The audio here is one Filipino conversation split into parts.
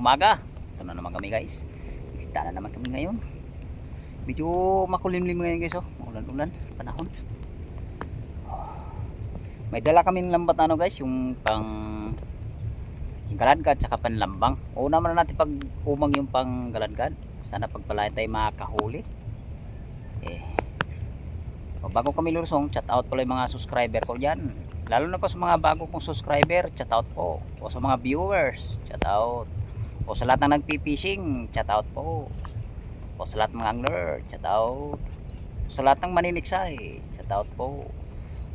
umaga. Ito na naman kami guys. Isda na naman kami ngayon. Medyo makulimlim ngayon guys, oh. Ulan-ulan panahon. May dala kami ng lambat ano guys, yung pang galadgad saka panlambang. Una muna natin pag umang yung pang galadgad. Sana pagpalain tayo makakahuli. Bago kami lusong, chat out po lang yung mga subscriber ko dyan. Lalo na po sa mga bago kong subscriber, chat out po. O sa mga viewers, chat out. O sa lahat ng nagpipishing, chat out po. O sa lahat ng mga angler, chat out. O sa lahat ng maniniksay, chat out po.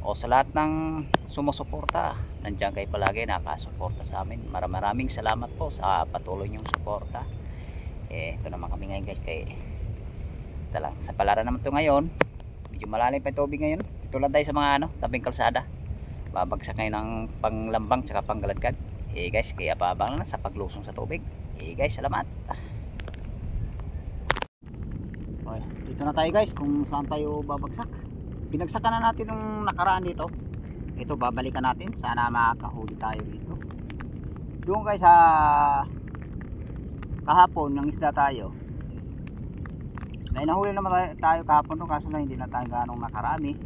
O sa lahat ng sumusuporta, nandiyan kayo palagi nakasuporta sa amin. Maraming salamat po sa patuloy niyong suporta. Ito naman kami ngayon guys, kay ito lang, sa palaran naman ito ngayon. Medyo malalim pa yung tubig ngayon. Ito lang tayo sa mga tabing kalsada. Babagsak ngayon ng panglambang saka panggaladgad. Guys, kaya paabang na sa paglusong sa tubig. Guys, salamat. Okay, dito na tayo guys kung saan tayo babagsak. Pinagsakan na natin yung nakaraan dito. Ito babalikan natin. Sana makakahuli tayo dito. Doon guys sa kahapon ng isda tayo. May nahuli naman tayo kahapon doon, kaso lang hindi na tayo ganong nakarami.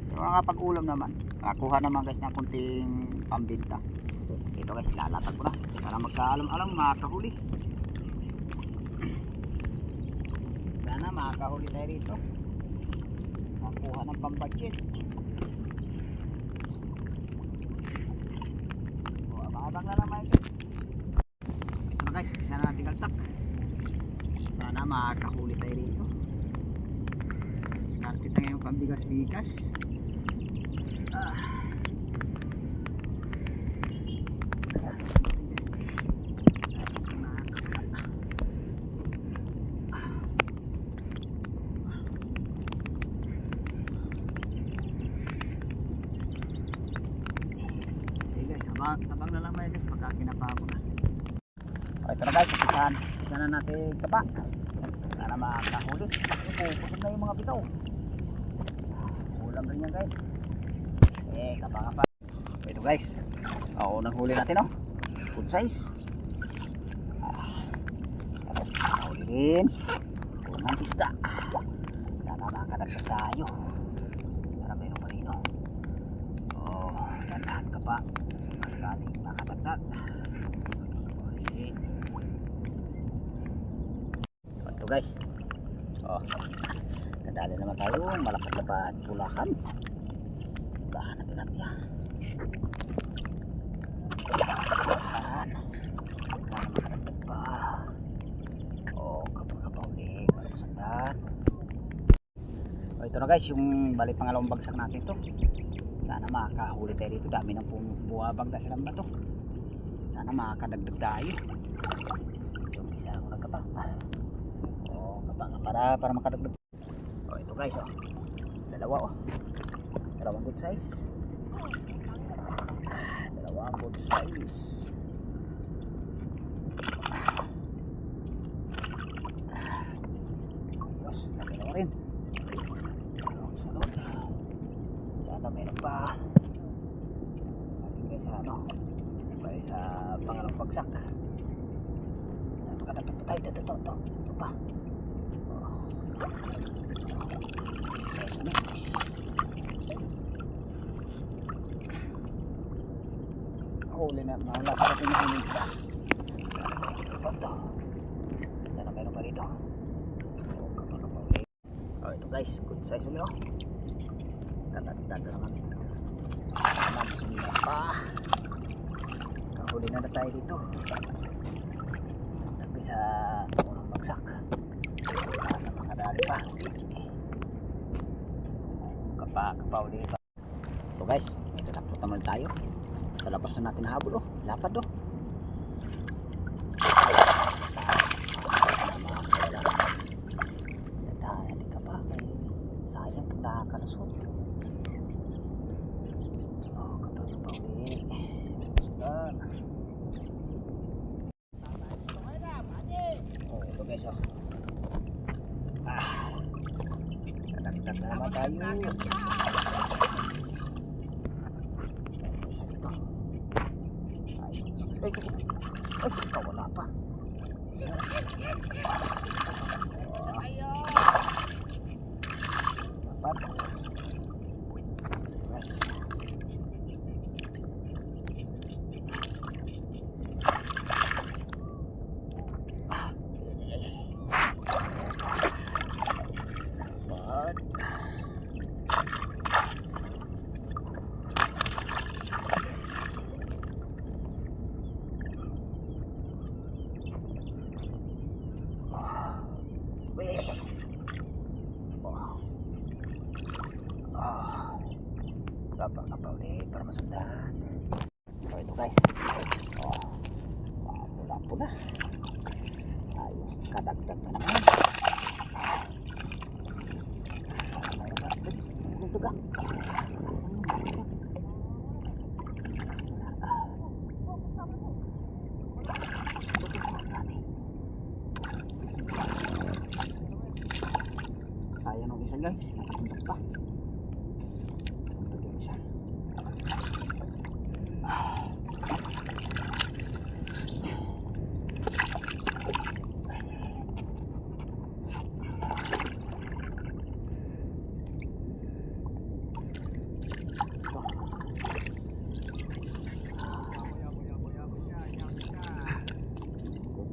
Pero nakapag-ulam naman. Nakakuha naman guys ng kunting pambinta. Ito guys, lalatag ko na para magkaalam-alam makakahuli. Sana makakahuli tayo rito. Nakakuha ng pambudget. Abang na naman ito. Ito na guys, umpisa na natin kaltak. Sana makakahuli tayo rito. Sinartit na ngayon pambigas-bigas. Abang na lang guys, pagka kinapa ako na. Okay, ito na guys, upisahan na natin kapa. Sana makakahuli. Pusog na yung mga bitaw. Ulam rin yan guys. Kapa. Ito guys, unang huli natin, oh. Good size. Huli din. Unang isda. Sana makakadagdag tayo. Sana meron pa rin, oh. Tandaan ka pa. Galing makatagdag. Ito guys. Nadali naman tayo. Malakas na pa pulahan. Pulahan natin natin yan. Pulahan. Makatagdag pa. Kapag ulit. Malapasagdag. Ito na guys, yung balik pangalawang bagsak natin ito. Sana makakahuli tayo dito. Dami nang buwabag na silang bato. Sana makakadagdag tayo. Isa ako nagkapang. Kapang para makadagdag. Ito guys, dalawa, dalawang good size. Dalawang good size. Yes, dalawa rin. Meron pa natin guys sa pangalawang bagsak. Makadagdag pa tayo. Ito pa. Huli na mahula pa rin yung huli pa. Ito sana meron pa rito. Ito guys, good size ulit. Tatanda naman. Sumila pa. Kahuli na tayo dito. Nagpi sa unang bagsak. Sana makadali pa. Kapauli pa. Ito guys, ito tapos naman tayo. Sa labas na natin habol, lapad, Hindi ka pa. Sayang pag nakakalusot. Ito guys, Tatagdag na naman tayo. Isa dito. Ay, wala pa. Dapat na pa ulit para masundan. So ito guys, pula-pula, ayos, kadagdag na naman. Ito ka. Sayang ng isa guys, nakatundok pa.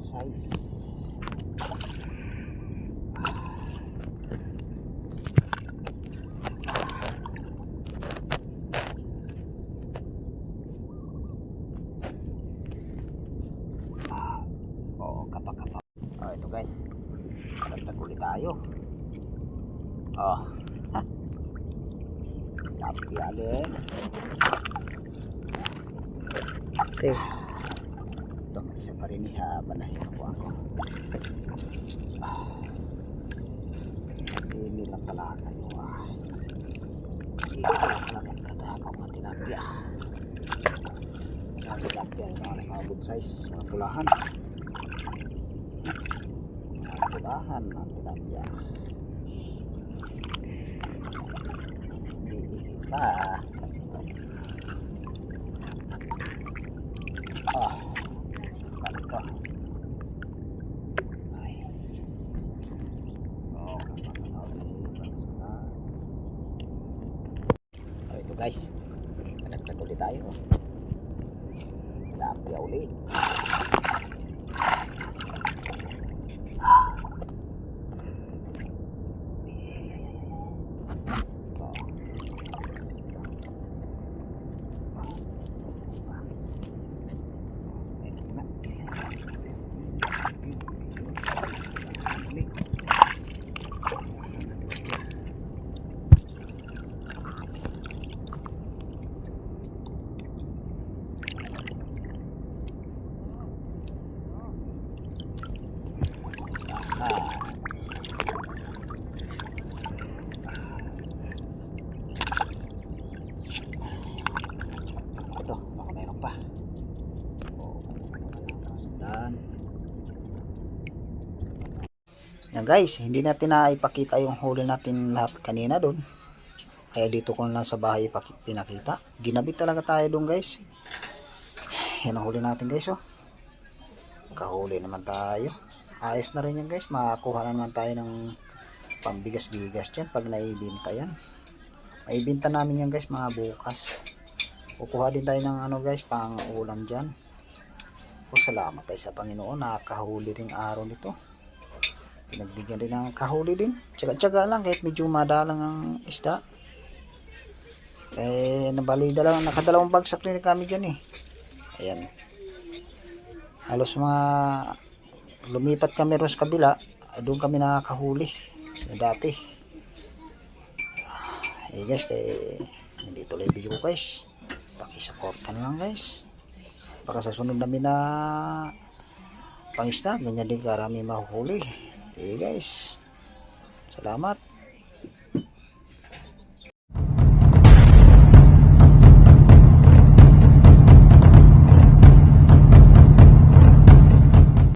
Size. Kapa-kapa. Ito guys. Dagdag ulit tayo. Lapi agad. Save. Ito, isa pa rin ihaban na siya po ako. Hindi lang talaga yun. Hindi lang talaga katakaw ng tilapia. Mga tilapia yung mga good size, mga pulahan. Mga pulahan ng tilapia. Hindi pa. Ito guys, nagtag ulit tayo. Tilapia ulit. Ito, baka mayroon pa. Yan guys, hindi natin na ipakita yung huli natin lahat kanina doon. Kaya dito ko na sa bahay pinakita. Ginabit talaga tayo doon guys. Yan ang huli natin guys. Kahuli naman tayo. Ayos na rin yan guys. Makakuha na naman tayo ng pambigas-bigas dyan pag naibinta yan. Maibinta namin yan guys mga bukas. Kukuha din tayo ng ano guys, pang ulam dyan. Salamat tayo sa Panginoon. Nakakahuli rin araw nito. Pinagbigyan din ng kahuli din. Tsaga-tsaga lang kahit medyo madalang ang isda. Nabali nakadalawang bagsak din kami dyan Ayan. Halos mga lumipat kami ron sa kabila. Doon kami nakakahuli. Dati. Guys, hindi tuloy video ko guys. Pakisuportan lang guys. Baka sa sunod namin na pangisda, ganyan din karami mahuhuli. Guys, salamat.